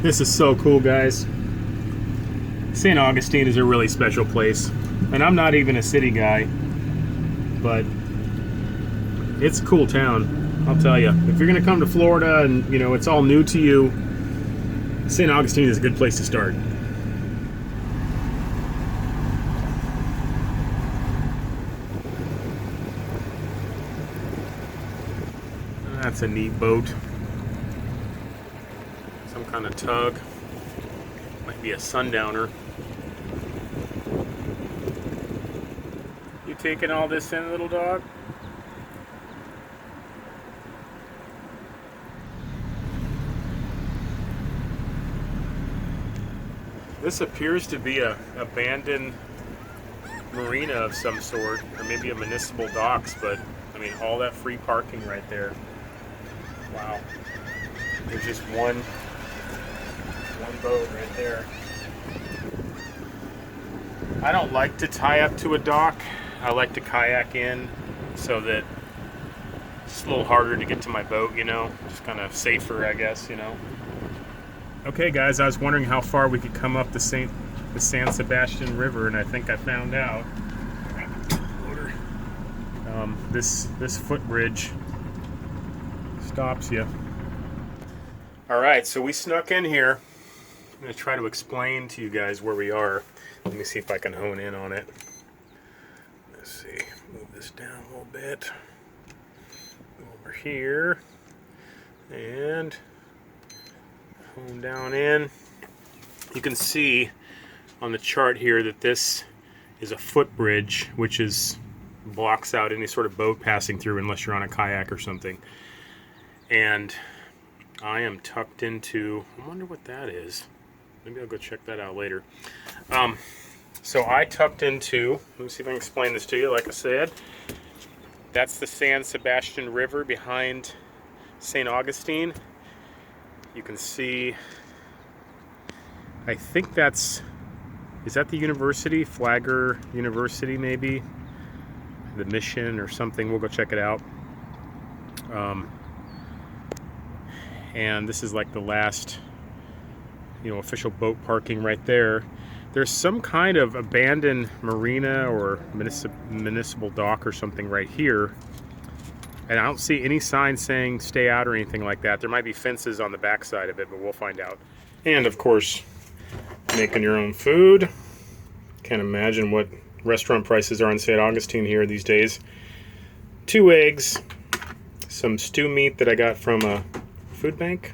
This is so cool, guys. St. Augustine is a really special place. And I'm not even a city guy, but it's a cool town, I'll tell you. If you're gonna come to Florida and, you know, it's all new to you, St. Augustine is a good place to start. That's a neat boat. Some kind of tug. Might be a sundowner. You taking all this in, little dog? This appears to be a abandoned marina of some sort, or maybe a municipal docks, but I mean, all that free parking right there. Wow. There's just one boat right there. I don't like to tie up to a dock. I like to kayak in so that it's a little harder to get to my boat, you know, just kind of safer, I guess, you know. Okay, guys, I was wondering how far we could come up the San Sebastian River, and I think I found out. This footbridge stops you. All right, so we snuck in here. I'm going to try to explain to you guys where we are. Let me see if I can hone in on it. Let's see, move this down a little bit. Over here, and hone down in. You can see on the chart here that this is a footbridge, which blocks out any sort of boat passing through unless you're on a kayak or something. And I am tucked into, I wonder what that is. Maybe I'll go check that out later. So I tucked into, let me see if I can explain this to you. Like I said, that's the San Sebastian River behind St. Augustine. You can see, I think is that the university? Flagler University, maybe? The mission or something. We'll go check it out. And this is like the last, you know, official boat parking right there. There's some kind of abandoned marina or municipal dock or something right here. And I don't see any sign saying stay out or anything like that. There might be fences on the backside of it, but we'll find out. And of course, making your own food. Can't imagine what restaurant prices are in St. Augustine here these days. 2 eggs, some stew meat that I got from a food bank,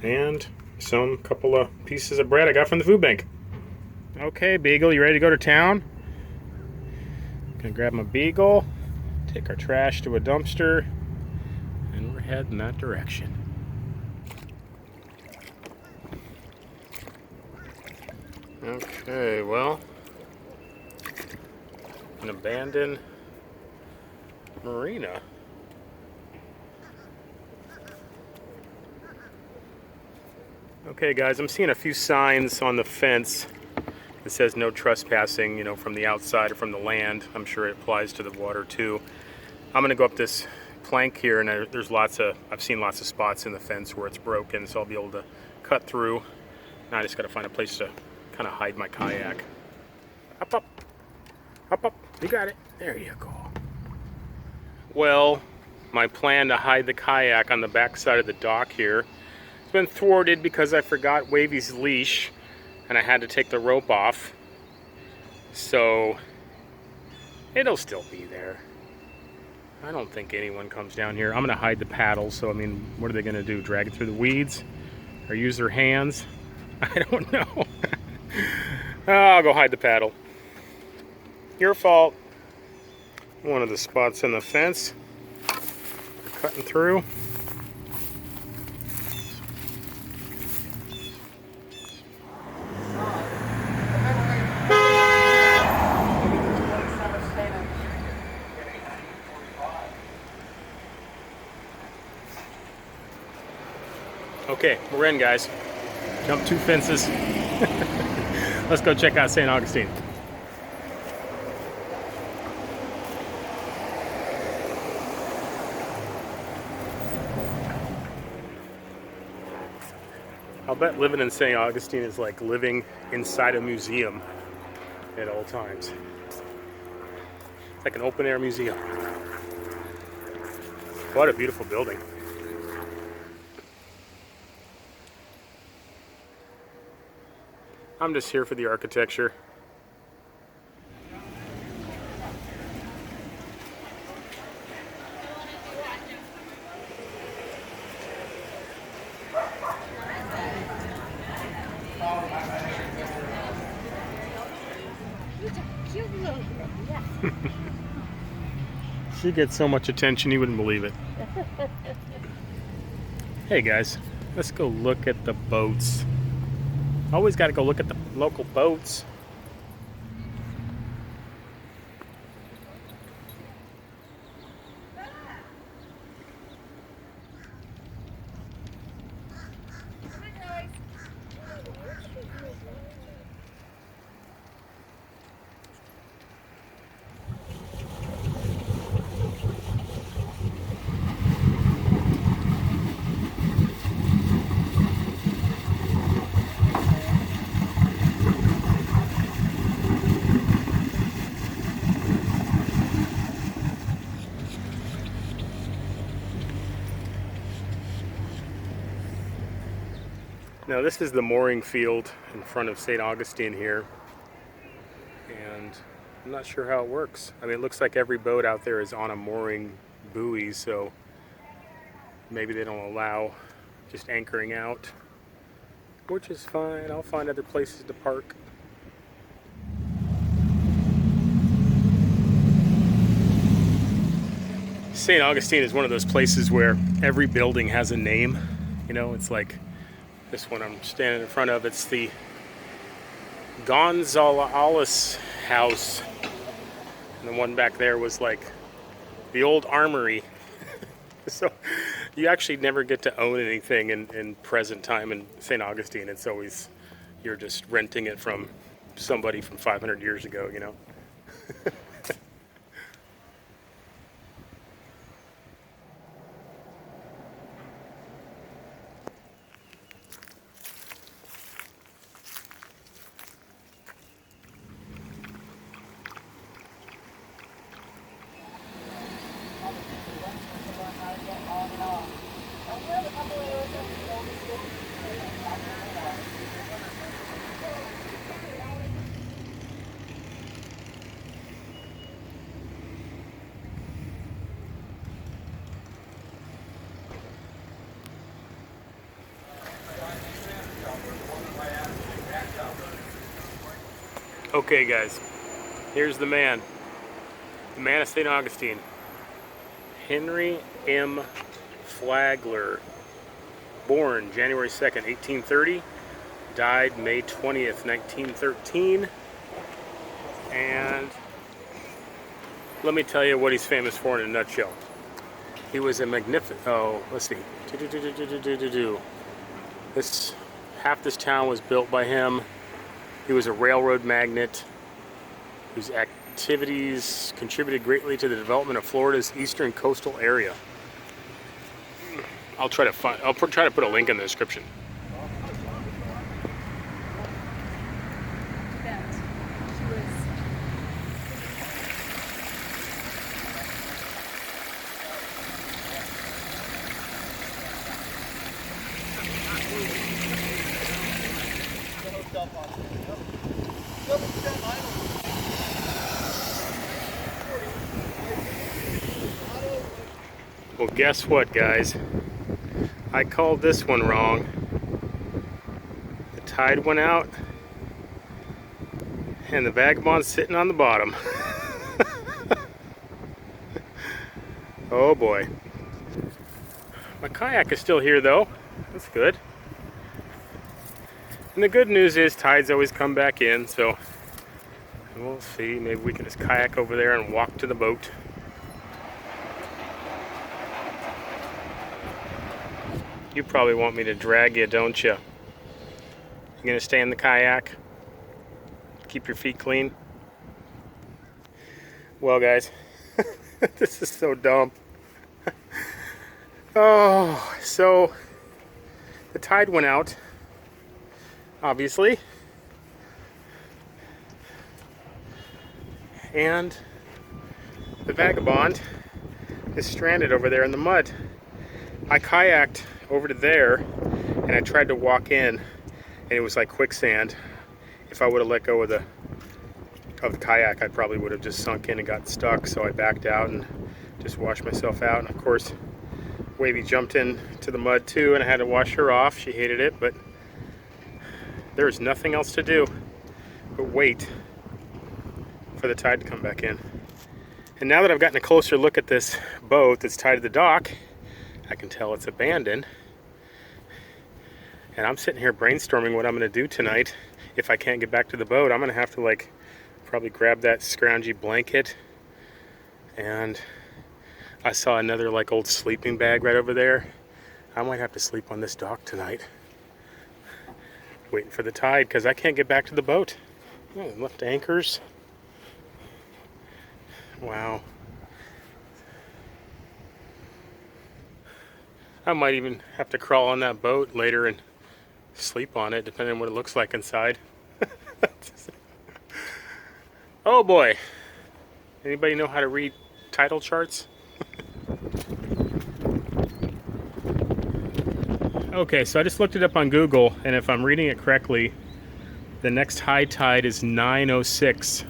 and some couple of pieces of bread I got from the food bank. Okay, Beagle, you ready to go to town? Gonna grab my Beagle, take our trash to a dumpster, and we're heading that direction. Okay, well, an abandoned marina. Okay, guys, I'm seeing a few signs on the fence that says no trespassing, you know, from the outside or from the land. I'm sure it applies to the water too. I'm gonna go up this plank here, and I've seen lots of spots in the fence where it's broken, so I'll be able to cut through. Now I just gotta find a place to kind of hide my kayak. Up, up, up, up. You got it. There you go. Well, my plan to hide the kayak on the back side of the dock here has been thwarted because I forgot Wavey's leash and I had to take the rope off. So it'll still be there. I don't think anyone comes down here. I'm gonna hide the paddle, so I mean, what are they gonna do? Drag it through the weeds? Or use their hands? I don't know. I'll go hide the paddle. Your fault. One of the spots in the fence. We're cutting through. Okay, we're in, guys. Jump 2 fences. Let's go check out St. Augustine. How bet living in St. Augustine is like living inside a museum at all times. It's like an open-air museum. What a beautiful building. I'm just here for the architecture. She gets so much attention you wouldn't believe it. Hey guys, let's go look at the boats. Always got to go look at the local boats. Now this is the mooring field in front of St. Augustine here, and I'm not sure how it works. I mean, it looks like every boat out there is on a mooring buoy, so maybe they don't allow just anchoring out, which is fine. I'll find other places to park. St. Augustine is one of those places where every building has a name. You know, it's like this one I'm standing in front of, it's the Gonzales house. And the one back there was like the old armory. So you actually never get to own anything in present time in St. Augustine. It's always, you're just renting it from somebody from 500 years ago, you know. Okay guys, here's the man of St. Augustine, Henry M. Flagler, born January 2nd, 1830, died May 20th, 1913, and let me tell you what he's famous for in a nutshell. He was a magnificent, let's see, half this town was built by him. He was a railroad magnate whose activities contributed greatly to the development of Florida's eastern coastal area. I'll try to put a link in the description. Well, guess what, guys? I called this one wrong. The tide went out, and the vagabond's sitting on the bottom. Oh boy. My kayak is still here, though. That's good. And the good news is tides always come back in, so we'll see. Maybe we can just kayak over there and walk to the boat. You probably want me to drag you, don't you? You gonna stay in the kayak? Keep your feet clean? Well, guys, this is so dumb. Oh, so the tide went out obviously. And the vagabond is stranded over there in the mud. I kayaked over to there and I tried to walk in and it was like quicksand. If I would have let go of the kayak, I probably would have just sunk in and got stuck, so I backed out and just washed myself out. And of course, Wavey jumped into the mud too, and I had to wash her off. She hated it, but there's nothing else to do but wait for the tide to come back in. And now that I've gotten a closer look at this boat that's tied to the dock, I can tell it's abandoned. And I'm sitting here brainstorming what I'm going to do tonight. If I can't get back to the boat, I'm going to have to like probably grab that scroungy blanket. And I saw another like old sleeping bag right over there. I might have to sleep on this dock tonight, waiting for the tide, because I can't get back to the boat. Oh, left anchors. Wow. I might even have to crawl on that boat later and sleep on it, depending on what it looks like inside. Oh boy. Anybody know how to read tidal charts? Okay, so I just looked it up on Google, and if I'm reading it correctly, the next high tide is 9:06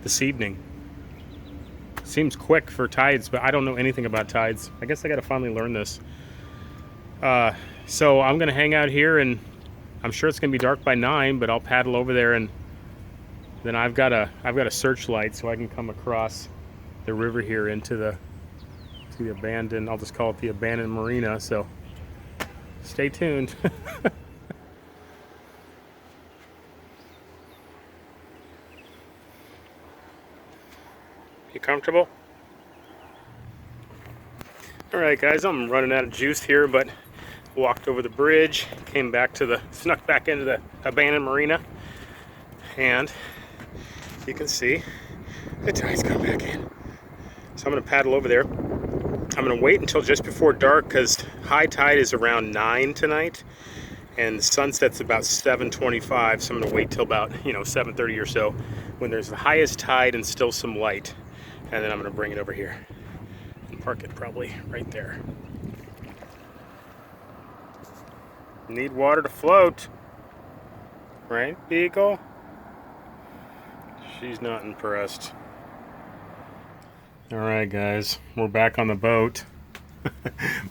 this evening. Seems quick for tides, but I don't know anything about tides. I guess I gotta finally learn this. So I'm gonna hang out here, and I'm sure it's gonna be dark by 9, but I'll paddle over there, and then I've got a searchlight so I can come across the river here into the abandoned, I'll just call it the abandoned marina, so stay tuned. You comfortable? Alright guys, I'm running out of juice here, but walked over the bridge, snuck back into the abandoned marina, and you can see the tide's come back in. So I'm going to paddle over there. I'm going to wait until just before dark, because high tide is around 9 tonight, and the sunset's about 7:25, so I'm going to wait till about 7:30 or so, when there's the highest tide and still some light, and then I'm going to bring it over here and park it probably right there. Need water to float, right, Beagle? She's not impressed. All right, guys, we're back on the boat.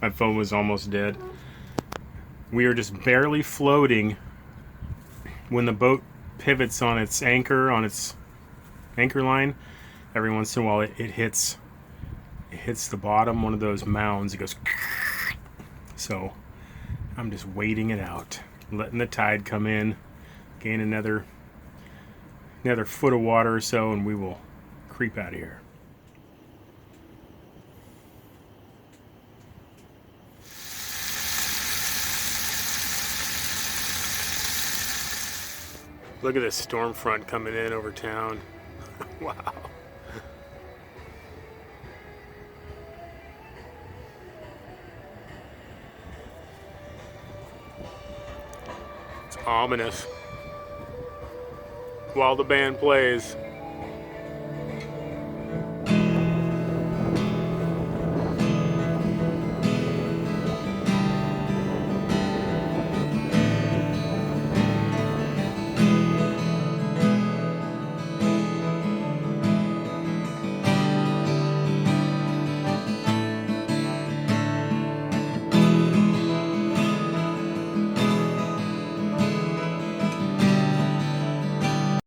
My phone was almost dead. We are just barely floating when the boat pivots on its anchor line. Every once in a while, it hits the bottom, one of those mounds. It goes. So I'm just waiting it out, letting the tide come in, gain another foot of water or so, and we will creep out of here. Look at this storm front coming in over town. Wow. It's ominous while the band plays.